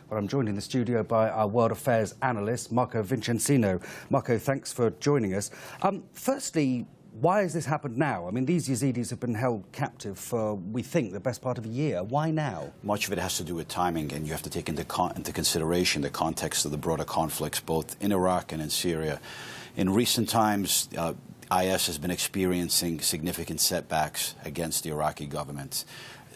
Well, I'm joined in the studio by our World Affairs analyst, Marco Vicenzino. Marco, thanks for joining us. Firstly, why has this happened now? I mean, these Yazidis have been held captive for, we think, the best part of a year. Why now? Much of it has to do with timing, and you have to take into consideration the context of the broader conflicts, both in Iraq and in Syria. In recent times, IS has been experiencing significant setbacks against the Iraqi government.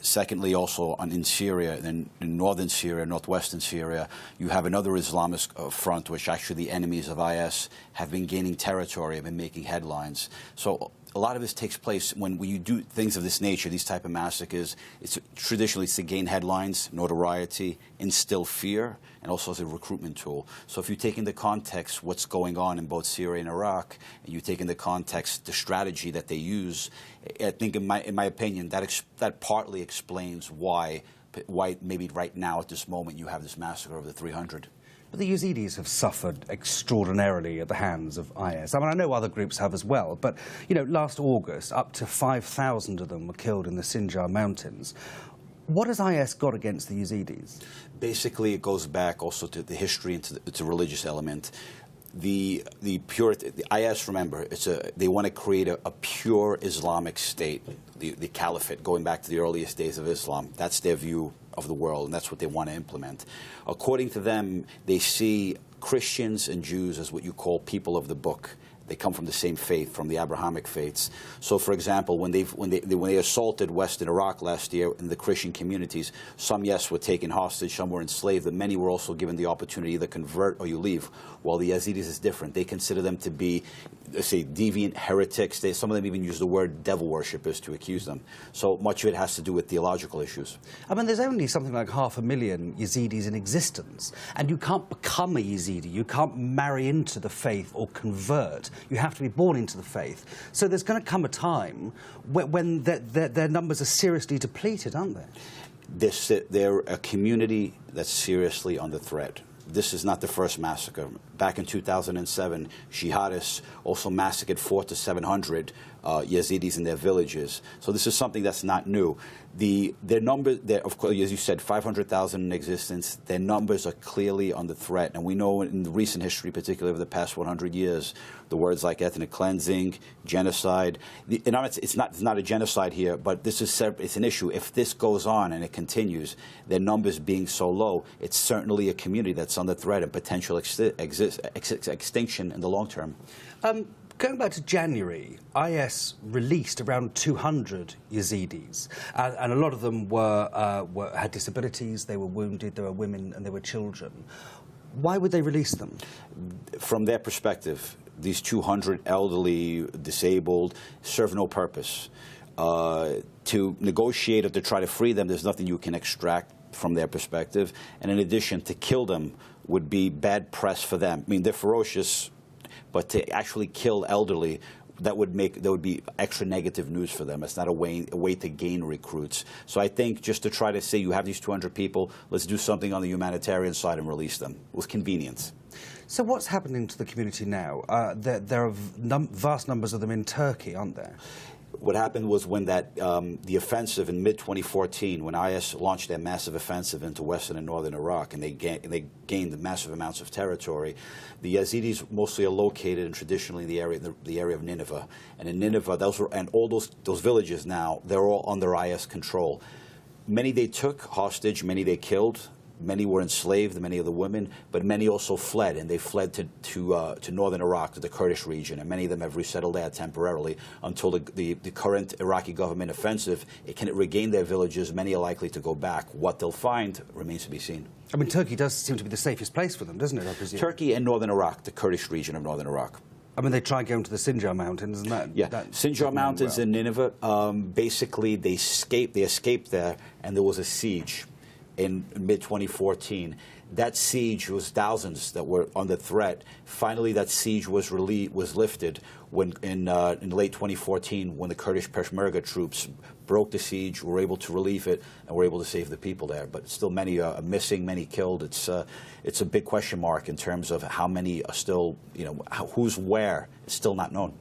Secondly, also in Syria, in northern Syria, northwestern Syria, you have another Islamist front, which actually the enemies of IS have been gaining territory, have been making headlines. So a lot of this takes place when you do things of this nature, these type of massacres. It's traditionally to gain headlines, notoriety, instill fear, and also as a recruitment tool. So if you take into context what's going on in both Syria and Iraq, and you take into context the strategy that they use, I think, in my opinion, that partly explains why maybe right now at this moment you have this massacre of the 300. But the Yazidis have suffered extraordinarily at the hands of IS. I mean, I know other groups have as well, but, you know, last August, up to 5,000 of them were killed in the Sinjar Mountains. What has IS got against the Yazidis? Basically, it goes back also to the history and to the religious element. The IS, remember, they want to create a pure Islamic state, the caliphate, going back to the earliest days of Islam. That's their view of the world, and that's what they want to implement. According to them, they see Christians and Jews as what you call people of the book. They come from the same faith, from the Abrahamic faiths. So, for example, when they assaulted Western Iraq last year in the Christian communities, some, yes, were taken hostage, some were enslaved, but many were also given the opportunity to either convert or you leave. While the Yazidis is different. They consider them to be, let's say, deviant heretics. Some of them even use the word devil worshippers to accuse them. So much of it has to do with theological issues. I mean, there's only something like 500,000 Yazidis in existence, and you can't become a Yazidi. You can't marry into the faith or convert. You have to be born into the faith. So there's going to come a time when their numbers are seriously depleted, aren't they? They're a community that's seriously under threat. This is not the first massacre. Back in 2007, jihadists also massacred 400 to 700 Yazidis in their villages. So this is something that's not new. Their numbers, of course, as you said, 500,000 in existence. Their numbers are clearly under threat. And we know in the recent history, particularly over the past 100 years, the words like ethnic cleansing, genocide. It's not a genocide here, but it's an issue. If this goes on and it continues, their numbers being so low, it's certainly a community that's under threat and potential extinction in the long term. Going back to January, IS released around 200 Yazidis, and a lot of them had disabilities, they were wounded, there were women and there were children. Why would they release them? From their perspective, these 200 elderly, disabled, serve no purpose. To negotiate or to try to free them, there's nothing you can extract from their perspective. And in addition, to kill them would be bad press for them. I mean, they're ferocious, but to actually kill elderly, that would be extra negative news for them. It's not a way to gain recruits. So I think just to try to say you have these 200 people, let's do something on the humanitarian side and release them with convenience. So what's happening to the community now? There are vast numbers of them in Turkey, aren't there? What happened was when the offensive in mid-2014, when IS launched their massive offensive into western and northern Iraq, and they gained massive amounts of territory, the Yazidis mostly are located in traditionally the area of Nineveh. And in Nineveh, all those villages now, they're all under IS control. Many they took hostage, many they killed. Many were enslaved, many of the women, but many also fled, and they fled to northern Iraq, to the Kurdish region, and many of them have resettled there temporarily until the current Iraqi government offensive. It can regain their villages. Many are likely to go back. What they'll find remains to be seen. I mean, Turkey does seem to be the safest place for them, doesn't it, I presume? Turkey and northern Iraq, the Kurdish region of northern Iraq. I mean, they tried going to the Sinjar Mountains, and that... Yeah, Sinjar Mountains in Nineveh, basically they escaped there, and there was a siege in mid-2014. That siege was thousands that were under threat. Finally, that siege was lifted when in late 2014, when the Kurdish Peshmerga troops broke the siege, were able to relieve it, and were able to save the people there. But still, many are missing, many killed. It's a big question mark in terms of how many are still, who's where. It's still not known.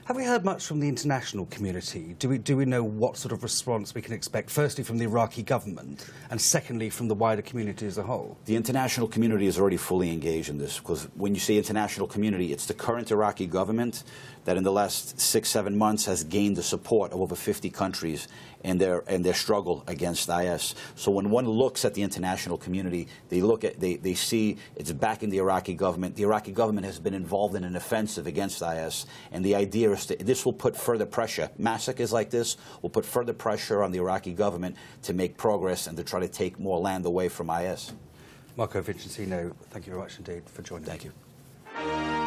Have we heard much from the international community? Do we know what sort of response we can expect, firstly from the Iraqi government, and secondly from the wider community as a whole? The international community is already fully engaged in this, because when you say international community, it's the current Iraqi government that in the last 6-7 months has gained the support of over 50 countries in their struggle against IS. So when one looks at the international community, they see it's backing the Iraqi government. The Iraqi government has been involved in an offensive against IS, and the idea is this will put further pressure. Massacres like this will put further pressure on the Iraqi government to make progress and to try to take more land away from IS. Marco Vicenzino, thank you very much indeed for joining us. Thank you.